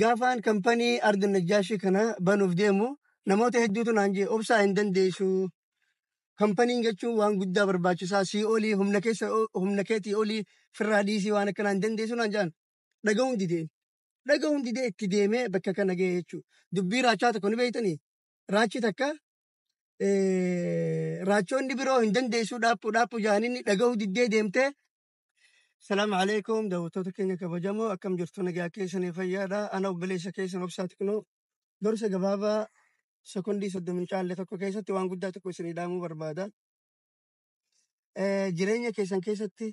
Gaafaan kampanii Ardi Najjaashi kana banuuf deemu namoota hedduutu naan jee obsaa hin dandeessu. Kampaniin jechuun waan guddaa barbaachisaa sii olii humna keetii olii firraa dhiisii waan akkanaa hin dandeessu naan jedhan dhaga'uun dideen. Dhaga'uun didee itti deemee bakka kana ga'e jechuudha. Dubbii raachaa tokko ni beektanii? Raachi takka raachoonni biroo hin dandeessu dhaaphu jaaniin dhaga'uu diddee deemtee. Salaamu alaikum daawwattoota keenya kabajamoo akkam jirtu nagaa keessanii fayyaadha. Ana obboleessa keessan obsaa Tiknoo gorsa gabaabaa sekondii 30 caalle tokko keessatti waan guddaa tokko isinii dhaamuu barbaada. Jireenya keessan keessatti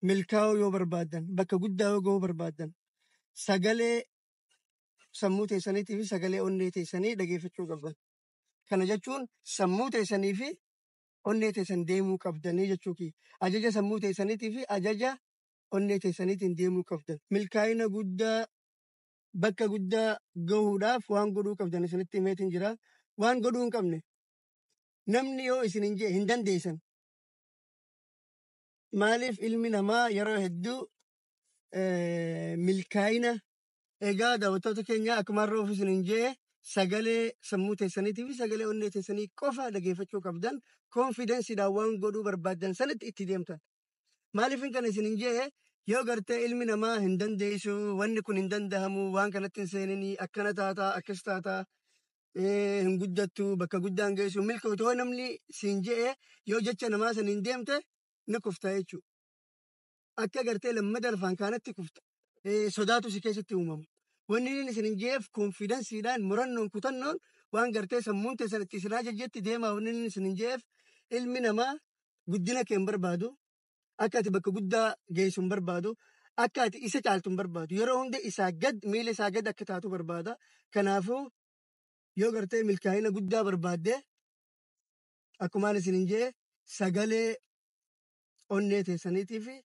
milkaa'uu yoo barbaadan bakka guddaa yoo ga'uu barbaadan sagalee sammuu teessaniitii fi sagalee onnee teessanii dhageeffachuu qabdan. Kana jechuun sammuu teessanii fi onnee teessan deemuu qabdanii jechuuki. Ajaja sammuu teessaniitii fi ajaja onnee teessaniitiin deemuu qabdan. Milkaa'ina guddaa bakka guddaa gahuudhaaf waan godhuu qabdan isinitti himeetiin jira. Waan godhuu hin qabne namni yoo isin hin jee hin dandeessan. Maaliif ilmi namaa yeroo hedduu milkaa'ina egaa daawwattoota keenya akkuma har'a of isin hin jee sagalee sammuu teessaniitii fi sagalee onnee teessanii qofa dhageeffachuu qabdan. Konfidensiidhaan waan godhuu barbaadan sanatti itti deemtan. Maaliif kana isin hin jee yoo gartee ilmi namaa hin dandeessu wanni kun hin danda'amu waan kanatti hin seeninii akkana taataa akkas taataa hin guddattu bakka guddaan geessu milkootu yoo namni siin jee yoo jecha namaa san hin deemte ni kufta jechuudha. Akka gartee lammada lafaan kaanatti kufta. Sodaatu si keessatti uumamu. Wanni isin hin jeef konfidensiidhaan murannoon kutannoon waan gartee sammuun teessan itti isin ajajjetti deemaa wanni isin hin jeef ilmi namaa guddina kee hin barbaadu. Akka ati bakka guddaa geessu hin barbaadu. Akka ati isa caaltu hin barbaadu. Yeroo hunda isaa gad miila isaa gad akka taatu barbaada. Kanaafuu yoo gartee milkaa'ina guddaa barbaadde akkumaan isin hin jee sagalee onnee teessaniitii fi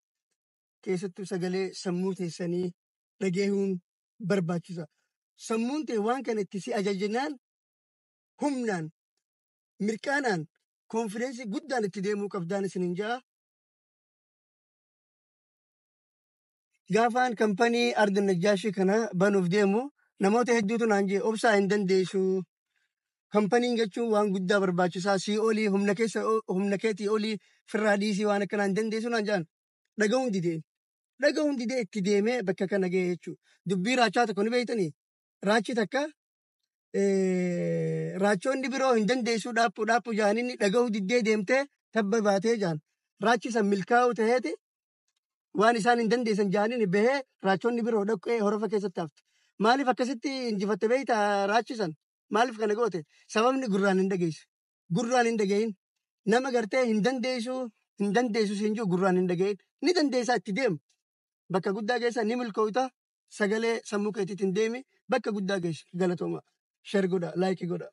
keessattuu sagalee sammuu teessanii dhageehuun barbaachisa. Sammuun tee waan kana itti si ajajnaan humnaan mirqaanaan konfidensii guddaan itti deemuu qabdaan isin hin jaa. Gaafaan kampanii Ardi Najjaashi kana banuuf deemu namoota hedduutu naan jee obsaa hin dandeessu. Kampaniin jechuun waan guddaa barbaachisaa sii olii humna keetii olii firraa dhiisii waan akkanaa hin dandeessu naan jedhan dhaga'uun dideen. Dhaga'uun didee itti deemee bakka kana ga'e jechuudha. Dubbii raachaa tokko ni beektanii? Raachi takka raachoonni biroo hin dandeessu dhaaphu jaaniin dhaga'uu diddee deemtee tabba baatee jaan. Raachi san milkaa'uu ta'eeti waan isaan hin dandeessan jaaniin bahee raachoonni biroo dhaqee horofa keessatti hafte. Maaliif akkasitti injifatte beektaa raachi san? Maaliif kana goote? Sababni gurraan hin dhageessu. Gurraan hin dhagahin. Nama gartee hin dandeessu siin jiru gurraan hin dhagahin. Ni dandeessaa itti deemu. Bakka guddaa geessa ni milkoota sagalee sammuu keetiitiin deemi bakka guddaa geessu galatooma. Share godha, laayikii godha.